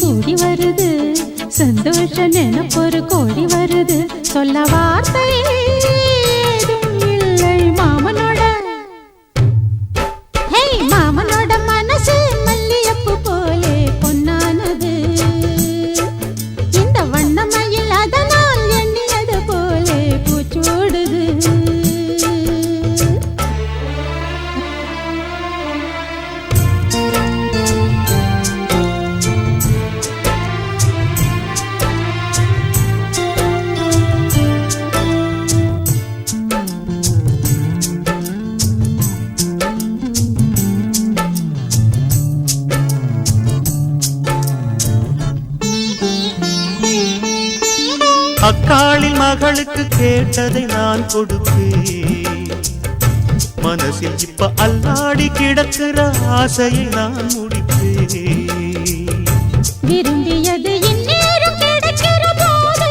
கூடி வருது, சந்தோஷ நினைப்பொரு கோடி வருது. சொல்ல வார்த்தை ஏதும் இல்லை மாமனோட. ஹே மாமனோட மனசு மல்லியப்பு போலே பொன்னானது. இந்த வண்ணமயில் அதனால் எண்ணியது போலே பூச்சூடுது. அக்காளின் மகளுக்கு கேட்டதை நான் கொடுப்பேன். மனசில் இப்ப அல்லாடி கிடக்கிற ஆசையை நான் முடிப்பேன். விரும்பியது இந்நேரம் கிடைக்கிற போது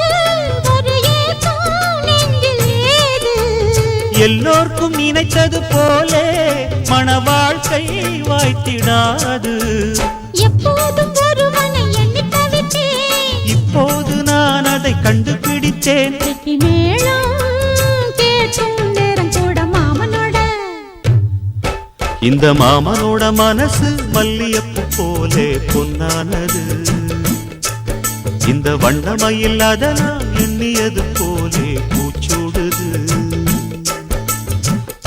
ஒரு ஏக்கம் நெஞ்சில் ஏது? எல்லோர்க்கும் நினைத்தது போலே மன வாழ்க்கை வாய்த்திடாது. எப்போதும் ஒருவனை எண்ணி தவித்தேன், இப்போது நான் அதை கண்டுபிடித்தேன். வெற்றி மேளம் கேட்கும் நேரம் கூட மாமனோட. இந்த மாமனோட மனசு மல்லியப்பு போலே பொன்னானது. இந்த வண்ணமயில் அதனால் எண்ணியது போலே பூச்சூடுது.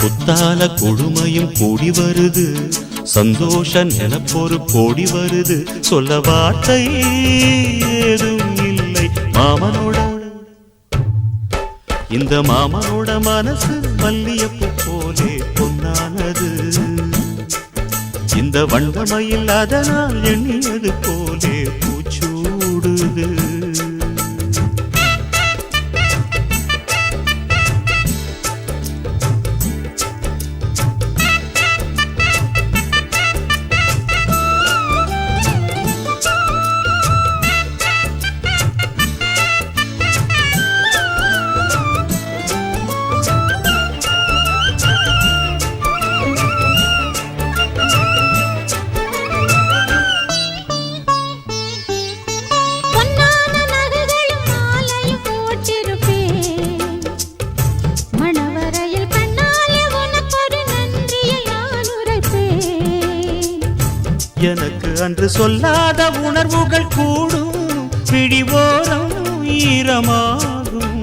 புத்தால கொடுமையும் கூடி வருது, சந்தோஷ நினைப்பொரு கோடி வருது. சொல்ல வார்த்தை ஏதும் இல்லை மாமனோட. இந்த மாமனோட மனசு மல்லியப்பு போலே பொன்னானது. இந்த வண்ணமயில் அதனால் எண்ணியது போலே பூச்சூடுது. எனக்கு அன்று சொல்லாத உணர்வுகள் கூடும், பிடிவோரம் ஈரமாகும்.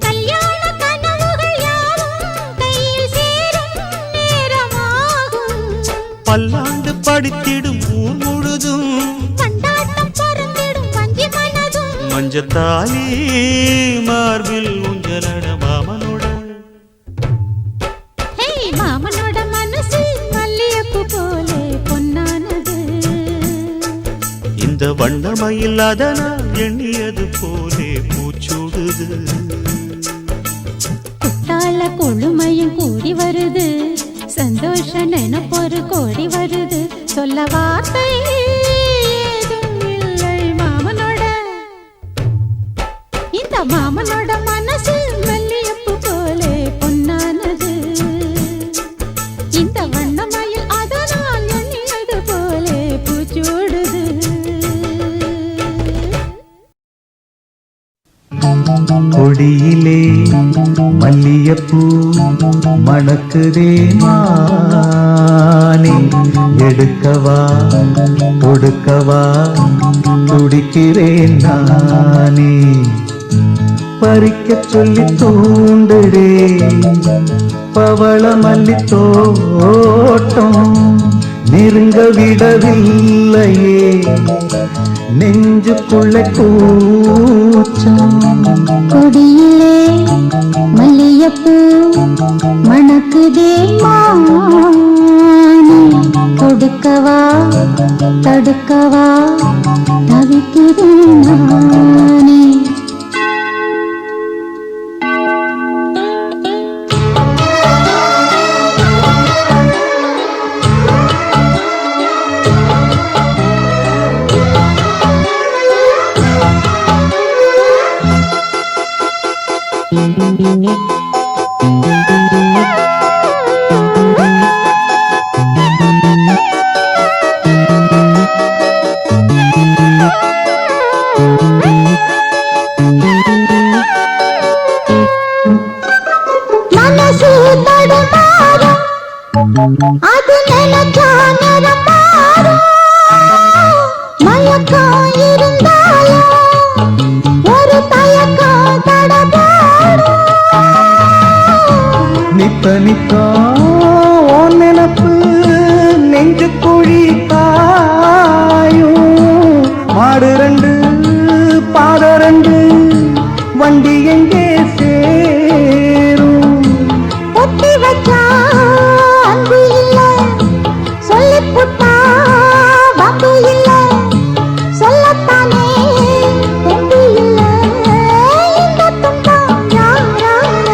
கல்யாண கனவுகள் யாவும் கையில் சேரும் நேரமாகும். பல்லாண்டு படித்திடும் ஊர் முழுதும் பண்டாட்டம் பறந்திடும் வஞ்சி மனதும். மஞ்சத்தாலி மார்பில் ஊஞ்சலட மாமனோட. ஹே மாமனோட மனசு மல்லியப்பு போலே பொன்னானது. இந்த வண்ணமயில் அதனால் எண்ணியது போலே பூச்சூடுது. குத்தால கொழுமையும் கூடி வருது, சந்தோஷ நினைப்பொரு கோடி வருது. சொல்ல வார்த்தை ஏதும் இல்லை மாமனோட. இந்த மாமனோட மனசு மல்லியப்பு போலே பொன்னானது. இந்த வண்ணமயில் அதனால் எண்ணியது போலே பூச்சூடுது. கொடியிலே மல்லியப்பூ மணக்குதே மானே, எடுக்கவா கொடுக்கவா துடிக்கிறேன் நானே. பறிக்க சொல்லி தூண்டுடே பவள மல்லி தோட்டம், நெருங்க விடவில்லையே நெஞ்சுக்குள்ள கூச்சம். கொடியிலே மல்லியப்பூ மணக்குதே மானே, கொடுக்கவா தடுக்கவா தவிக்கிறேன் நானே. அது நினைச்சா நிறம் மாறும். மயக்கம் இருந்தாலும் ஒரு தயக்கம் தடபாடும். நித்த நித்தா உன் நினப்பு நெஞ்சு குழி காயும். மாடு ரெண்டு பாத ரெண்டு வண்டி எங்கே சேரும்? ஒத்தி வச்சா அன்பு இல்ல, சொல்லிப் புட்டா வம்பு இல்ல. சொல்லத்தானே தெம்பு இல்ல, இந்த துன்பம் யாரால?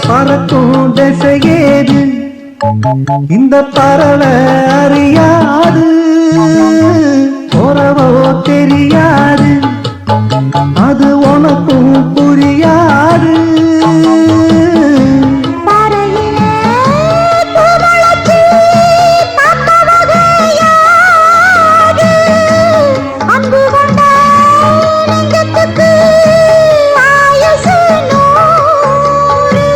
பறக்கும் திசையேது இந்த பறவை அறியாது. உறவோ தெரியாது, அது உனக்கும் புரியாது. பாறையிலே பூமுளைச்சி பார்த்த வகையாது. அன்பு கொண்ட நெஞ்சத்துக்கு ஆயுசு 100.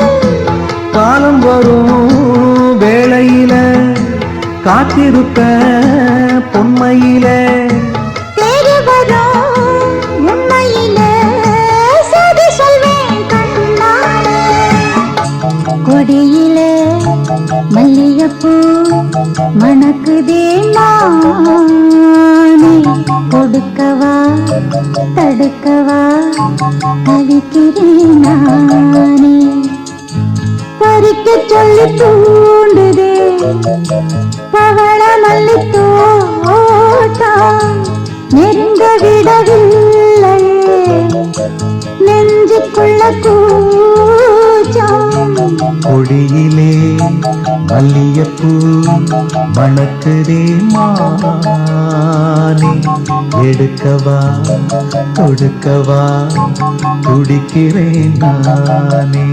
காலம் வரும் வேளையில காத்திருப்ப பொன்மையில. தேடி வரும் உண்மையிலே செய்தி சொல்வேன் கண்ணாலே. கொடியிலே மல்லிகைப்பூ மணக்குதே நானே. கொடுக்கவா தடுக்கவா தவிக்கிறேன் நானே. பறிக்க சொல்லி தூண்டுதே பவள மல்லி தோட்டம். நெருங்க விடவில்லையே நெஞ்சுக்குள்ள கூச்சம். கொடியிலே மல்லிகைப்பூ மணக்குதே மானே. எடுக்கவா கொடுக்கவா துடிக்கிறேன் நானே.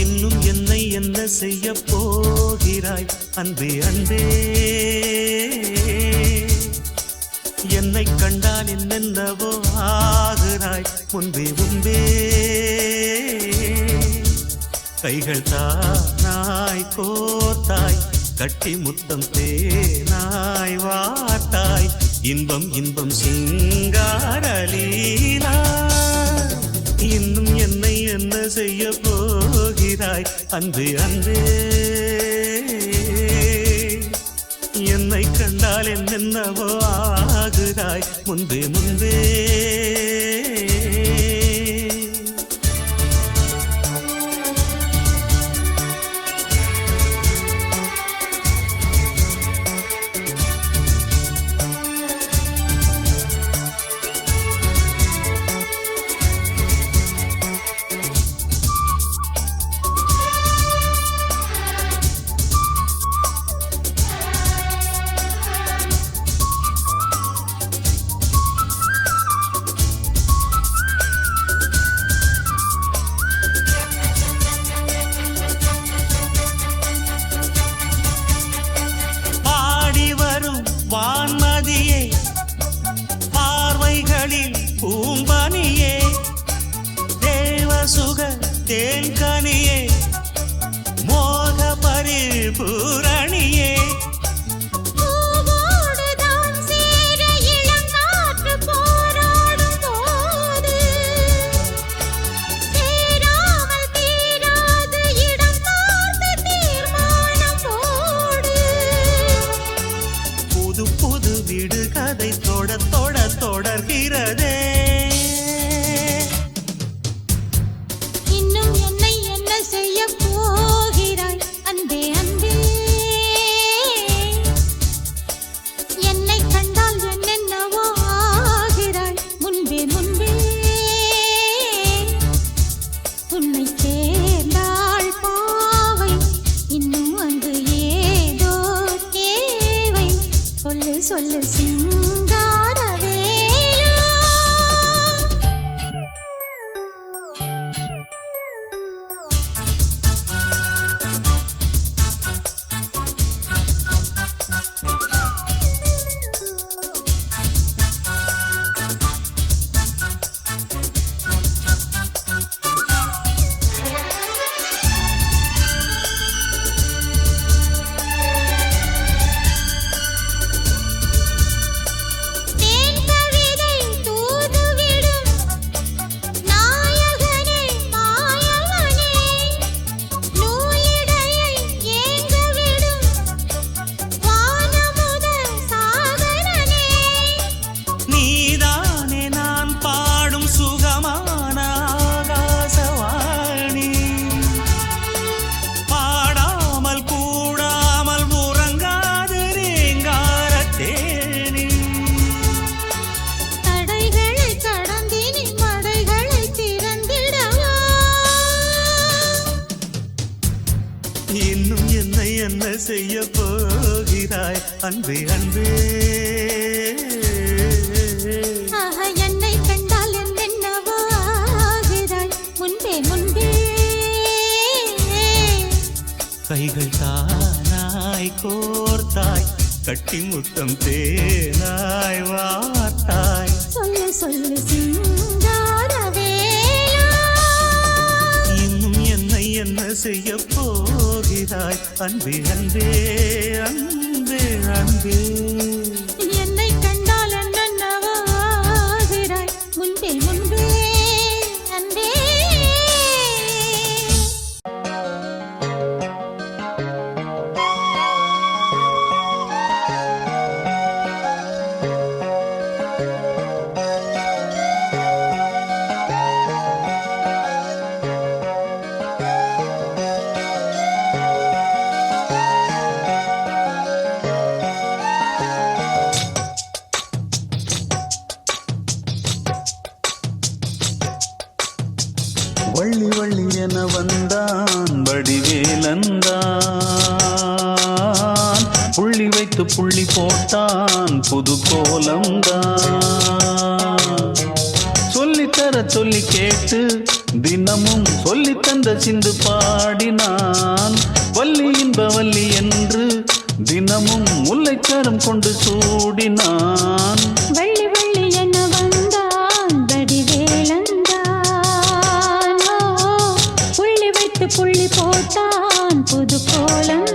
இன்னும் என்னை என்ன செய்ய போகிறாய் அன்பே அன்பே? என்னை கண்டால் என்னென்னவோ ஆகிறாய் முன்பே முன்பே. கைகள் தானாய் கோர்த்தாய், கட்டி முத்தம் தேனாய் வார்த்தாய். இன்பம் இன்பம் சிங்காரலீலா. இன்னும் என்னை என்ன செய்ய போகிறாய் அன்பே அன்பே? என்னை கண்டால் என்னென்னவோ ஆகிறாய் முன்பே முன்பே. தேன்கனியே மோக பரிபூரணியே பூவோடுதான் சேர இளங்காற்று போராடும் போது சேர சொல்லு சிங்காரவேலா. தேன் கவிதை தூதுவிடும் நாயகனே மாயவனே, நூலிடையை ஏங்கவிடும் வானமுத சாகரனே. நீதானே நான் பாடும் சுகமான ஆகாசவாணி, பாடாமல் கூடாமல் உறங்காது ரீங்காரத்தேனி. தடைகளை கடந்தினி மடைகளை திறந்திடவா. இன்னும் என்னை என்ன செய்ய போகிறாய் அன்பே அன்பே. ஆஹா, என்னை கண்டால் என்னென்னவோ ஆகிறாய் முன்பே முன்பே. கைகள் தானாய் கோர்த்தாய், கட்டி முத்தம் தேனாய் வார்த்தாய். சொல்லு சொல்லு சிங்காரவேலா. இன்னும் என்னை என்ன செய்ய போகிறாய் அன்பே அன்பே அன்பே அன்பே. என்னை கண்டால் என்னென்னவோ ஆகிறாய் முன்பே முன்பே அன்பே. வள்ளி வள்ளி என வந்தான் வடிவேலந்தான், புள்ளி வைத்து புள்ளி போட்டான் புது கோலம்தான். சொல்லித்தர சொல்லி கேட்டு தினமும் சொல்லி தந்த சிந்து பாடினான், வள்ளி இன்ப வள்ளி என்று தினமும் முல்லைச்சரம் கொண்டு சூடினான். வள்ளி வள்ளி என வந்தான் வடிவேலந்தான், ஓ, புள்ளி வைத்து புள்ளி போட்டான் புது கோலந்தான்.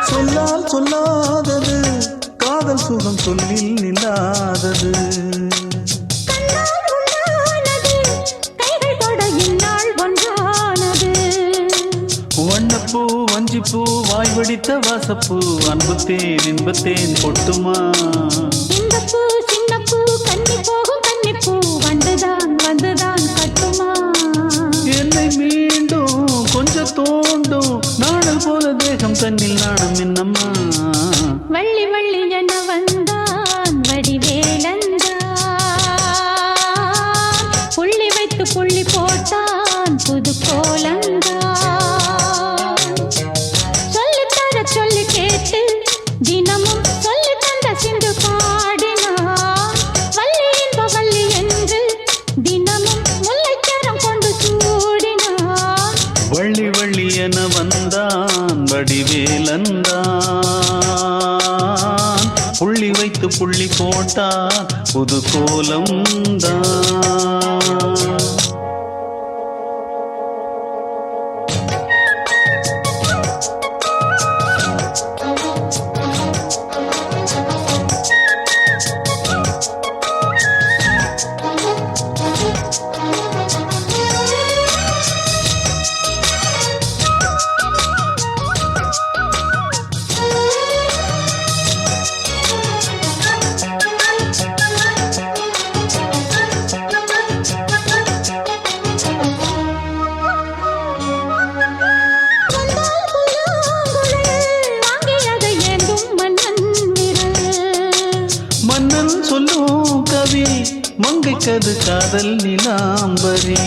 சொல்லால் சொல்லாதது காதல் சுகம் சொல்லில் நில்லாதது. கண்ணால் உண்டானது, கைகள் தொட இந்நாள் ஒன்றானது. வண்ணப்பூ வஞ்சிப்பூ வாய் வடித்த வாசப்பூ, அன்புத்தேன் இன்பத்தேன் பொட்டுமா. இந்த பூ சின்ன பூ கன்னி போகும் கன்னிப்பூ, வந்துதான் வந்துதான் கட்டுமா. என்னை மீண்டும் கொஞ்சம் தோண்டும் நாடல் போல தேகம் தன்னில் நாணம் என்னம்மா. வள்ளி வள்ளி என வந்தான் வடிவேலந்தான், புள்ளி வைத்து புள்ளி போட்டான் புது கோலந்தான். சொல்லித்தர சொல்லி கேட்டு தினமும் சொல்லி தந்த சிந்து பாடினான், வள்ளி இன்ப வள்ளி என்று தினமும் முல்லைச்சரம் கொண்டு சூடினான். வள்ளி வள்ளி என வந்தான் வடிவேலந்தான், புள்ளி வைத்து புள்ளி போட்டான் புது கோலம்தான். கொதிக்கது காதல் நிலாம்பரி.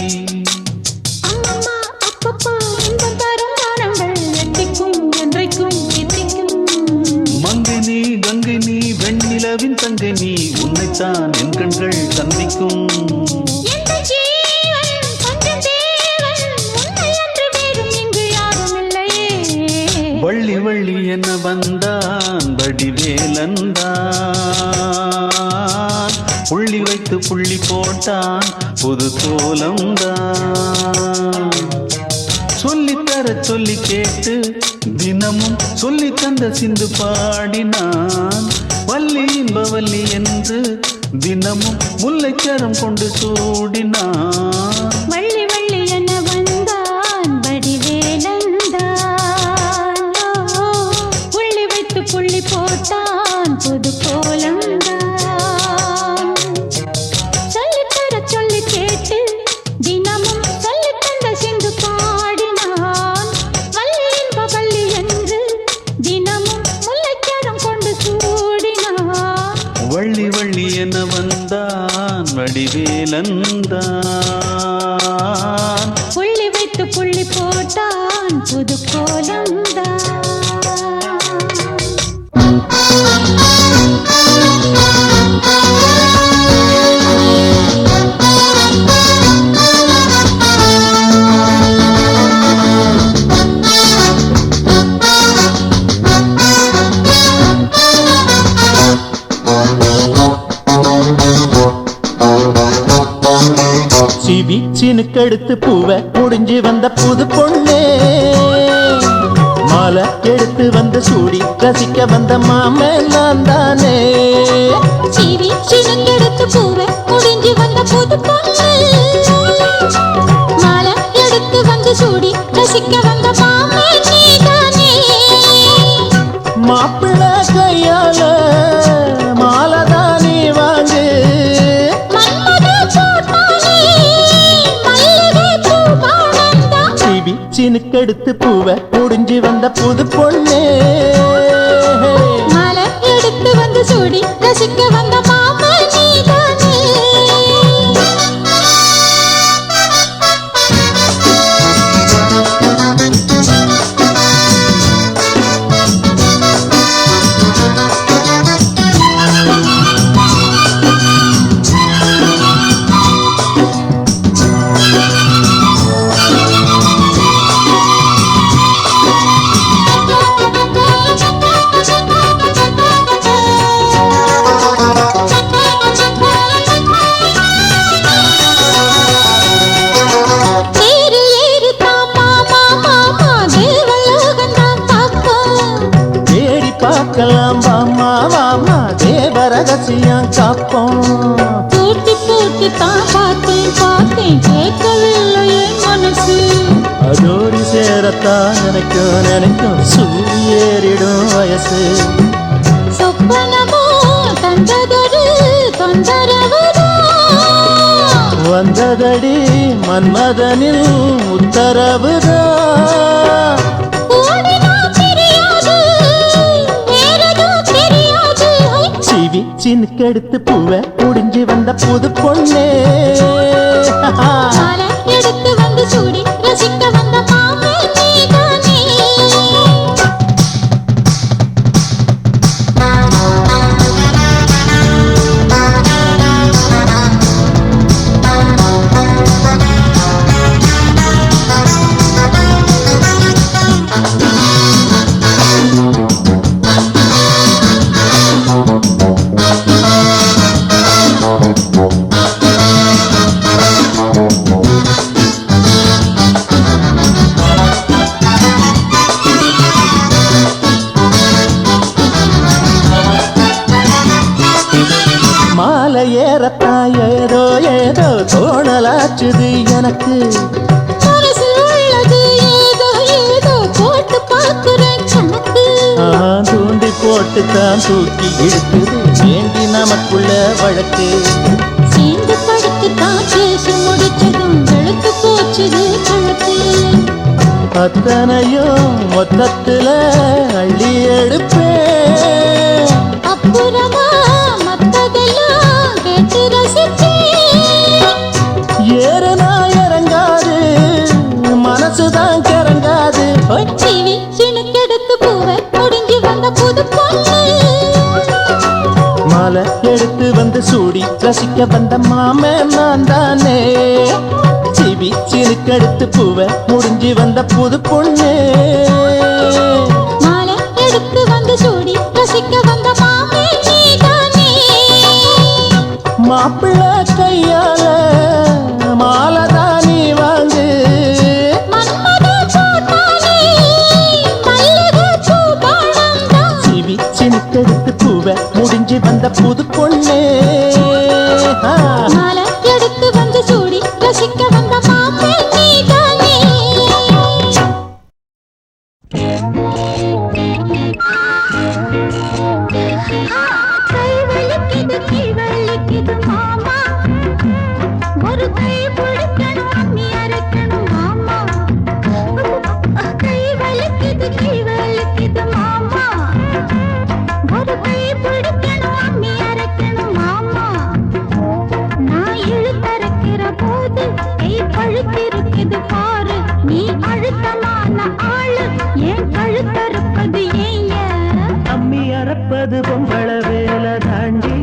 அம்மம்மா அப்பப்பா இன்பம் தரும் வானங்கள் எட்டிக்கும் என்றைக்கும் எட்டிக்கும். மங்கினி கங்கினி வெண்ணிலவின் தங்கினி உன்னைத்தான் என் கண்கள் சந்திக்கும். எந்த ஜீவன் கொஞ்சம் தேவன் உன்னை அன்று வேறும் இங்கு யாரும் இல்லையே. வள்ளி வள்ளி என வந்தான் வடிவேலந்தான். புள்ளி வைத்து புள்ளி போட்டான் புது கோலம்தான். சொல்லித்தர சொல்லி கேட்டு தினமும் சொல்லி தந்த சிந்து பாடினான். வள்ளி இன்பவல்லி என்று தினமும் முல்லைச்சரம் கொண்டு சூடினான். வள்ளி வள்ளி என வந்தான் வடிவேலந்தான். புள்ளி வைத்து புள்ளி போட்டான் புது கோலம்தான். சொல்லித்தர சொல்லி கேட்டு தினமும் சொல்லி தந்த சிந்து பாடினான். வள்ளி இன்ப வள்ளி என்று தினமும் முல்லைச்சரம் கொண்டு சூடினான். வள்ளி வள்ளி என வந்தான் வடிவேலந்தான். புள்ளி வைத்து புள்ளி போட்டான் புது கோலம்தான். சினுக்கெடுத்து பூவை முடிஞ்சு வந்த புது பொண்ணே. மாலை எடுத்து வந்து சூடி ரசிக்க வந்த மாமன் நான் தானே. சினுக்கெடுத்து பூவை முடிஞ்சு வந்த புது பொண்ணு. மாலை எடுத்து வந்து சூடி ரசிக்க வந்த மாமன் நீதானே. மாப்பிள்ள கையால மாலைதான் நீ வாங்கு. சினுக்கெடுத்து பூவை முடிஞ்சு வந்த புது பொண்ணே. மாலை எடுத்து வந்து சூடி ரசிக்க வந்த மாமன் நீதானே. பார்க்கலாம் வாமா வாமா தேவரகசியம் காப்போம். பூட்டி பூட்டி தான் பார்த்தேன் பார்த்தேன் கேட்கவில்லையே மனசு. அதோடு சேரத்தான் நினைக்கும் நினைக்கும் சூரியேறிடும் வயசு. சொப்பனமோ தந்ததொரு தொந்தரவுதான் வந்ததடி மன்மதனில் உத்தரவுதான். சினுக்கெடுத்து பூவை முடிஞ்சு வந்த புது பொண்ணே. மாலை எடுத்து வந்து சூடி ரசிக்க வந்த மாமன் நீதானே. மாலை ஏறத்தான் ஏதோ ஏதோ தோணலாச்சுது எனக்கு. மனசில் உள்ளது ஏதோ ஏதோ போட்டு பார்க்கிறேன் கணக்கு. தூண்டி போட்டு தான் தூக்கி இழுக்குது ஏண்டி நமக்குள்ள வழக்கு. சேர்ந்து படுத்து தான் பேசி முடிச்சதும் வெளுத்து போச்சுது கணக்கு. அத்தனையும் மொத்தத்துல அள்ளி எடுப்பேன். அப்புறமா மத்ததெல்லாம் கேட்டு ரசிச்சேன். மாலை எடுத்து வந்து சூடி ரசிக்க வந்த மாமன் நான் தானே சிவி சிறுக்கெடுத்து பூவ முடிஞ்சு வந்த புது பொண்ணு மாலை எடுத்து வந்து சூடி ரசிக்க வந்த மாமே நீதானே மாப்பிள்ளை கையால மாலை தானி வாங்கு சிவி சிறுக்கெடுத்து பூவ முடிஞ்சு வந்த புது பொண்ணு மாலை எடுத்து வந்து சூடி ரசிக்க வந்த மாமே நீதானே கை வலிக்குது கை வலிக்குது மாமா ஒரு கை பிடிக்கணும் அம்மி அரைக்கணும் மாமா கை வலிக்குது மாமா ஒரு கை பிடிக்கணும் அம்மி அரைக்கணும் மாமா நான் இழுத்தரைக்கிற போது கை பழுத்திருக்குது பாரு நீ அழுத்தமான ஆளு ஏன் கழுத்தறுப்பது ஏங்க அம்மி அறப்பது பொம்பள வேலை தாண்டி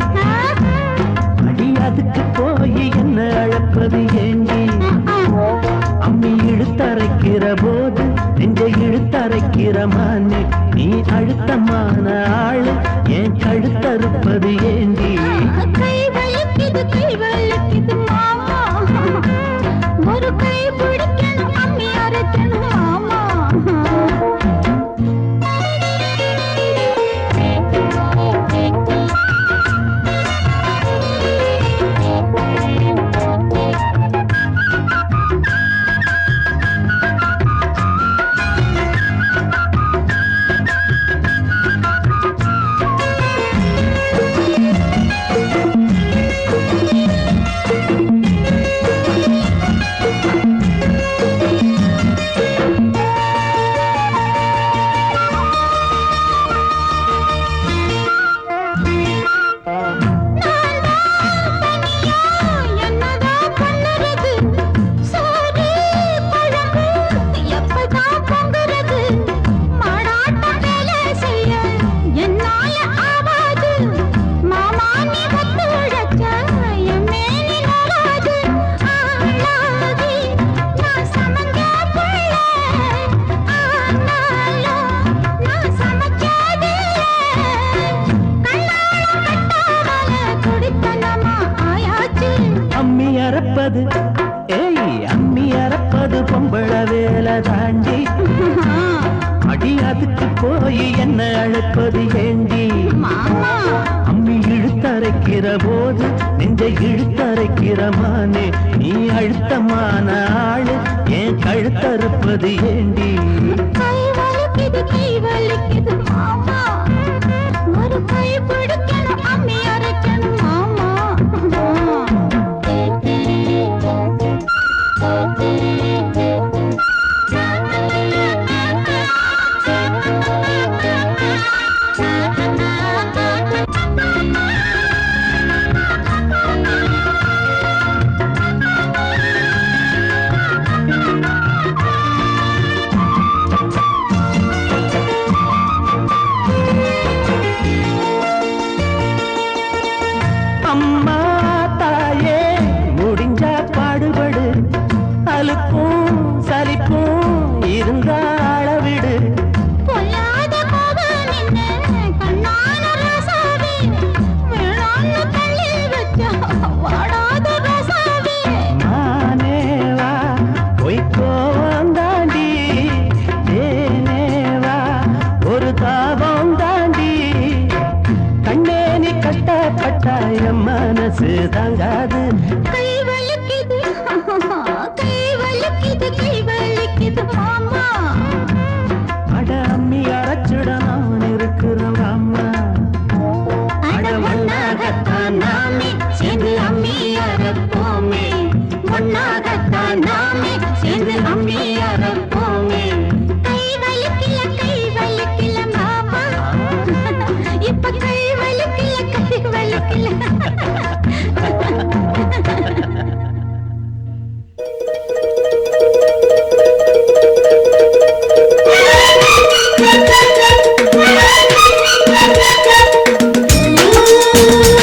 அடி அதுக்கு போய் என்ன அழப்பது ஏண்டி அம்மி இழுத்தரைக்கிற போது நெஞ்சை இழுத்தரைக்கிற மானே நீ அழுத்தமான ஆளு ஏன் கழுத்தறுப்பது ஏண்டி கை வலிக்குது மாமா ஒரு கை பிடிக்கணும் அம்மி அரைக்கணும் மாமா அம்மி அறப்பது பொம்பள வேலை தாண்டி அடி அதுக்கு போய் என்ன அழைப்பது ஏண்டி அம்மி இழுத்தரைக்கிற போது நெஞ்சை இழுத்தரைக்கிற மானே நீ அழுத்தமான ஆளு ஏன் கழுத்தறுப்பது ஏண்டி கை வலிக்குது மாமா ஒரு கை பிடிக்கணும் அம்மி அரைக்கணும் மாமா அம்மா தாயே முடிஞ்சா பாடுபடு அலுப்பும் சலிப்பும் இருந்தா அளவிடு பொல்லாத கோபம் என்ன கண்ணான ரசாவே வேளாண்மை தள்ளி வச்சா வாடாத ரசாவே மானேவா பொய்க்கோவம் தாண்டி தேனேவா ஒரு தாபம் தாண்டி கண்ணே நீ கஷ்டப்பட்டா என் மனசு தாங்காது கை வலிக்குது மாமா அட அம்மி அரைச்சுட நான் இருக்கிறேன் அம்மா அட ஒன்னாகத்தான் நாமே சேர்ந்து அம்மி அரைப்போமே ஒன்னாகத்தான் நாமே சேர்ந்து அம்மி அரைப்போமே கை வலிக்கல மாமா இப்ப கை வலிக்கல Ooh.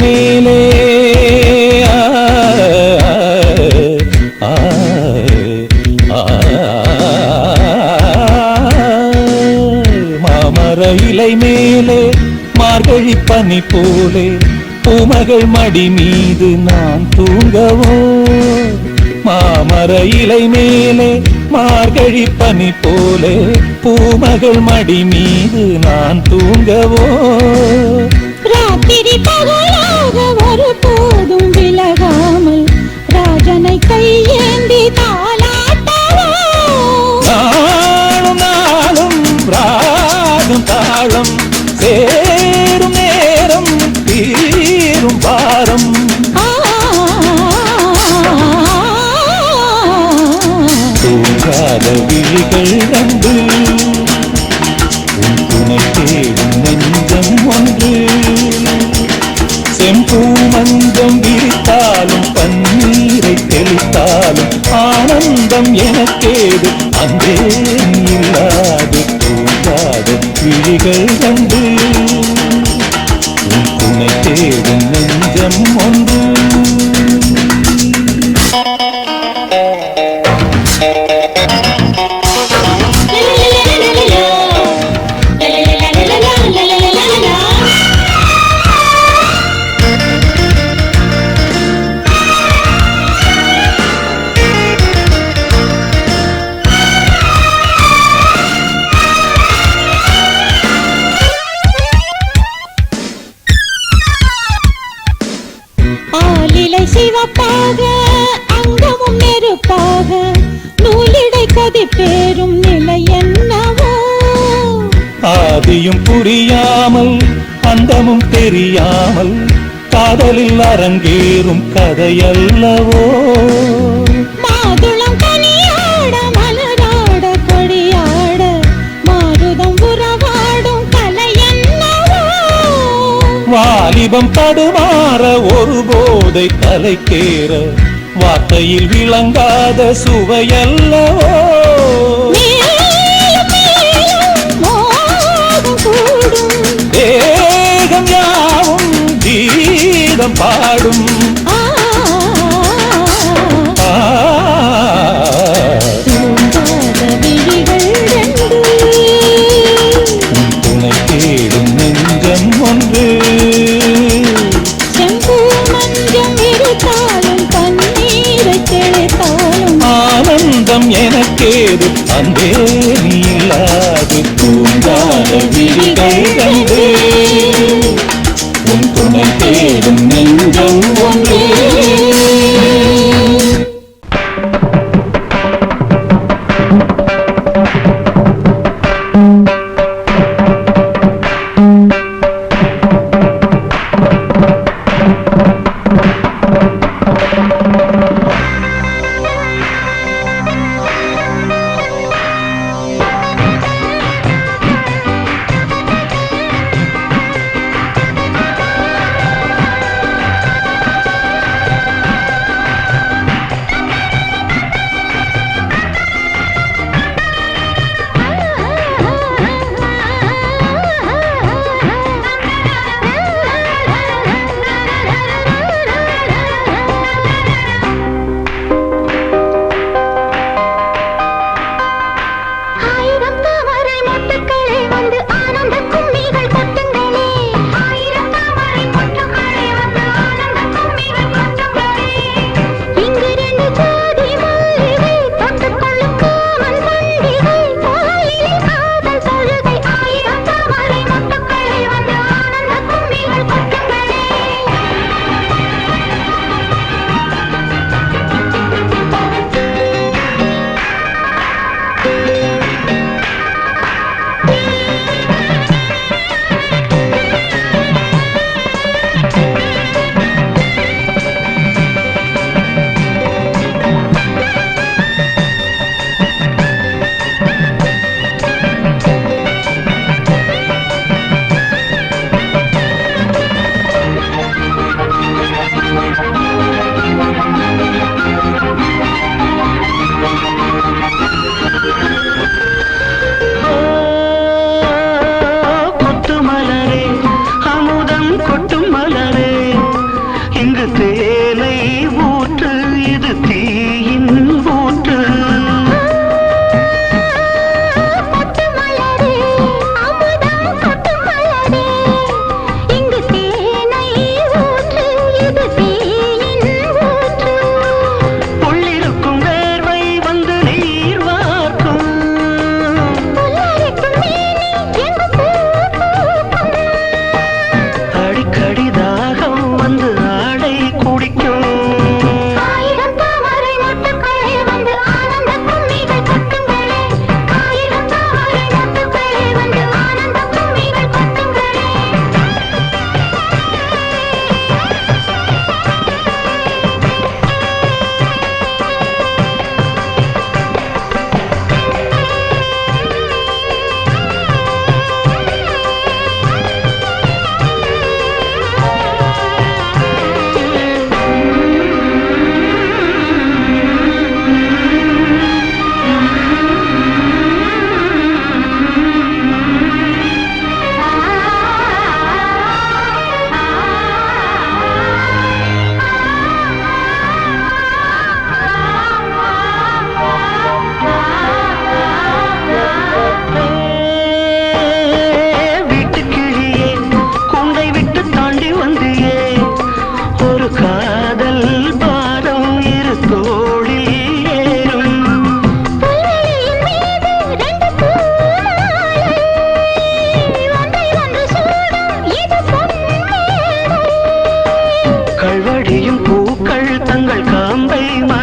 மேலே மாமர இலை மேலே மார்கழி பனி போலே பூமகள் மடி மீது நான் தூங்கவோ மாமர இலை மேலே மார்கழி பனி போலே பூமகள் மடி மீது நான் தூங்கவோ ராத்திரி பகலாக ஒரு போதும் விலகாமல் ராஜனை கையேந்தி தாலாட்டவோ நாளும் நாளும் ராகம் தாளம் சேரும் நேரம் தீரும் பாரம் தூங்காத விழிகள் கண்டு உன் துணை தேடும் நெஞ்சம் ஒன்று செம்பூ மஞ்சம் விரித்தாலும் பன்னீரை தெளித்தாலும் ஆனந்தம் எனக்கேது அங்கே இல்லாது தூங்காத விழிகள் கண்டு உன் துணை தேடும் நெஞ்சம் ஒன்று ஆலிலை சிவப்பாக அங்கமும் நெருப்பாக நூலிடை கொதிப்பேறும் நிலை என்னவோ ஆதியும் புரியாமல் அந்தமும் தெரியாமல் காதலில் அரங்கேறும் கதையல்லவோ மாதுளம் கனியாட மலராட கொடியாட மாருதம் உறவாடும் கலை என்னவோ வாலிபம் தடுமாற ஒரு போதை தலைக்கேற வார்த்தையில் விளங்காத சுவையல்லவோ மேலும் மேலும் மோகம் கூடும் தேகம் யாவும் கீதம் பாடும் தூங்காத விழிகள் ரெண்டு உன் துணை தேடும் நெஞ்சம் ஒன்று செம்பூ மஞ்சம் விரித்தாலும் பன்னீரை தெளித்தாலும் ஆனந்தம் எனக்கேது அன்பே நீ இல்லாது தூங்காத விழிகள் கண்டு உன் துணை தேடும் நெஞ்சம் ஒன்று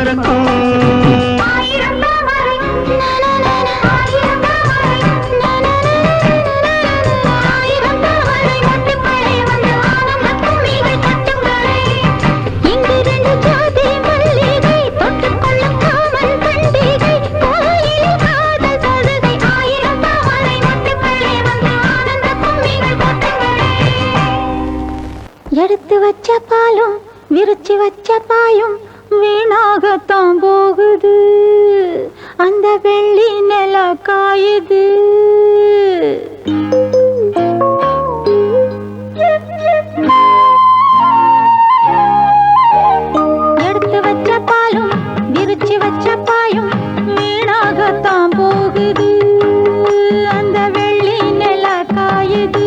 மறக்கும் எடுத்து வச்ச பாலும் விரிச்சு வச்ச பாயும் வீணாகத்தான் போகுது அந்த வெள்ளி நில காயுது எடுத்து வச்ச பாலும் விரிச்சு வச்ச பாயும் வீணாகத்தான் போகுது அந்த வெள்ளி நில காயுது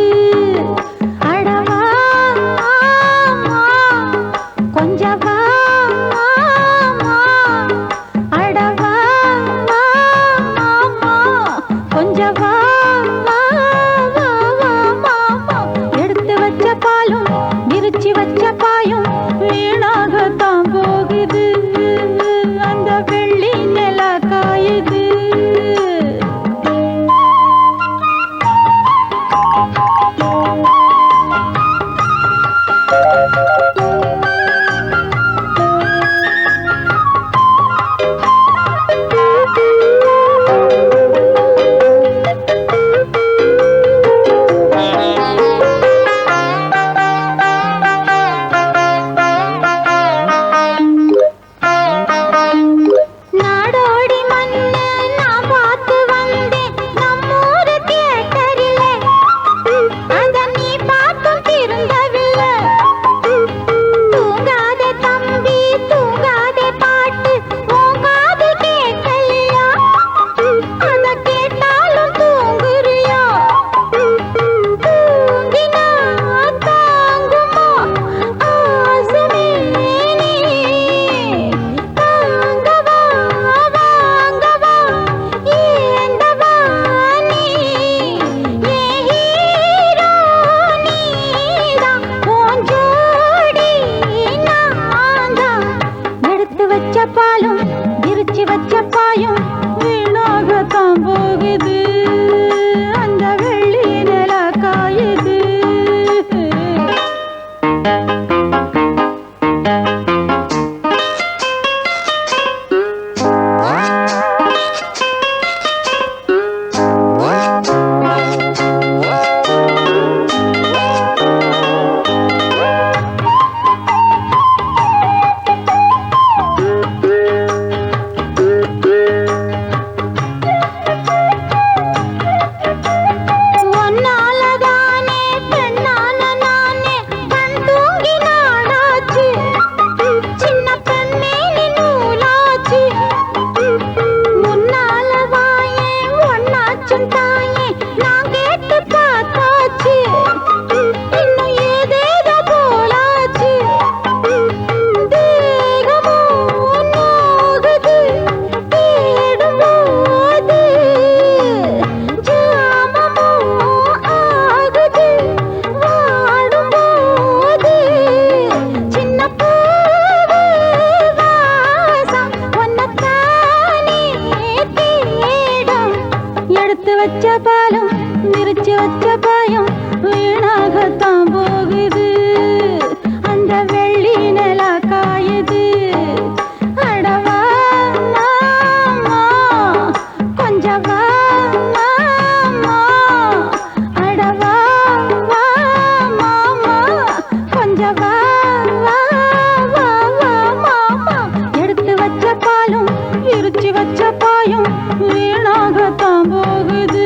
வீணாகத்தான் போகுது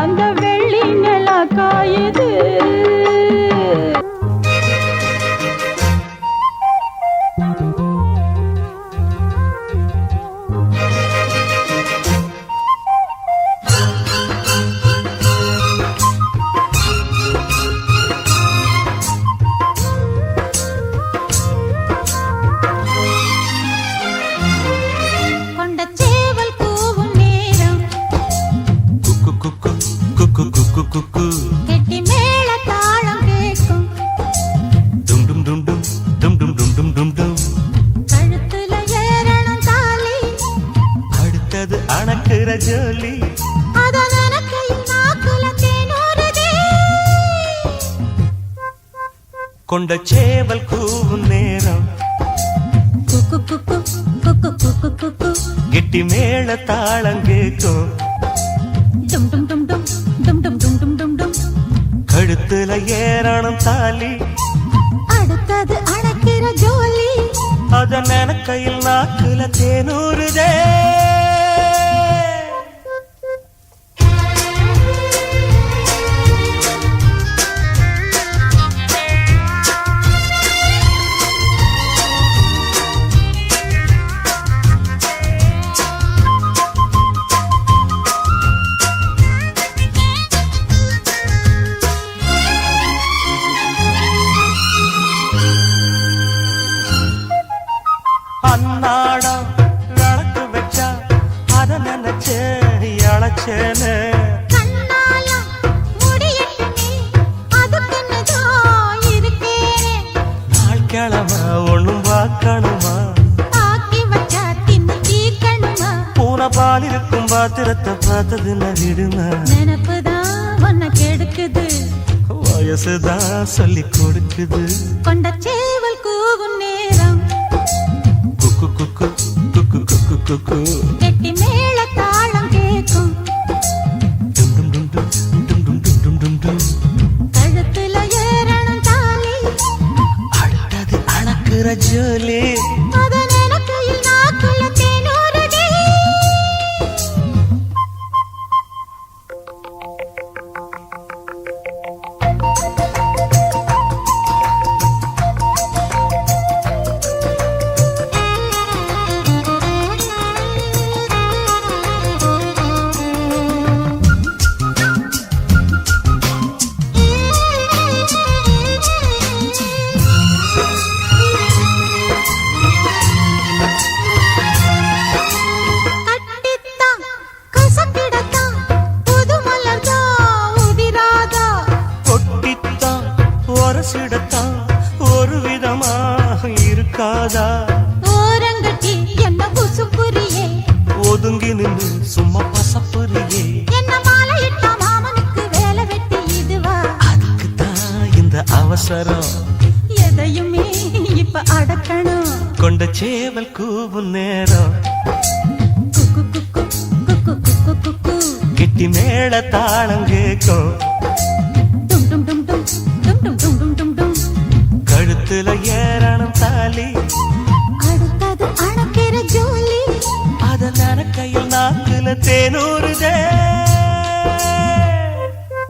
அந்த வெள்ளி நிலா அணக்குற ஜோலி அதான் எனக்கையில் நாக்குல தேனூறுதே. கொண்ட சேவல் கூவும் நேரம் குக்கு குக்கு குக்கு குக்கு குக்கு கெட்டி மேள தாளம் கேட்கும் டும் டும் டும் டும் டும் டும் டும் டும் டும் டும். கழுத்துல ஏறணும் தாலி அடுத்தது அணைக்கிற ஜோலி அதன் எனக்கையில் நாக்குல தேனூறுதே. அன்னாடம் விளக்கு வச்சா அத நினைச்சு அழைச்சேன்னு கண்ணால முடியட்டுமே அதுக்குன்னுதான் இருக்கேனே. நாள் கிழமை ஒண்ணும் பார்க்கணுமா ஆக்கி வச்சா தின்னு தீக்கணுமா. பூனை பால் இருக்கும் பாத்திரத்தை பார்த்தது விடுமா நினப்புதான் உன்னை கெடுக்குது வயசுதான் சொல்லி கொடுக்குது. கொண்ட சேவல் கூவும் நேரம் குக்கு குக்கு குக்கு குக்கு குக்கு கெட்டி மேள தாளம் கேட்கும் டும் டும் டும் டும் டும் டும் டும் டும் டும் டும். கழுத்துல ஏறணும் தாலி அடுத்தது அணக்குற ஜோலி அதன் எனக்கையில் நாக்குல தேனூறுதே. கட்டித்தான் கசக்கிடத்தான் புது மலர்தான் உதிராதா. கொட்டித்தான் ஒரசிடத்தான் ஒரு விதமா இருக்காதா ஓரங்கட்டி என்ன புசுப்புரியே ஒதுங்கி நின்று சும்மா பசப்புரியே. என்ன மாலையிட்ட மாமனுக்கு வேலை வெட்டி இதுவா. அதுக்குத்தான் இந்த அவசரம் எதையுமே இப்ப அடக்கணும் கொண்ட சேவல் கூவும் நேரம் குக்கு குக்கு குக்கு குக்கு குக்கு கெட்டி மேள தாளம் கேட்கும் டும் டும் டும் டும் டும் டும் டும் டும் டும் டும். கழுத்துல ஏறணும் தாலி அடுத்தது அணைக்கிற ஜோலி அதன் கையில் நாக்குல தேனூறுதே.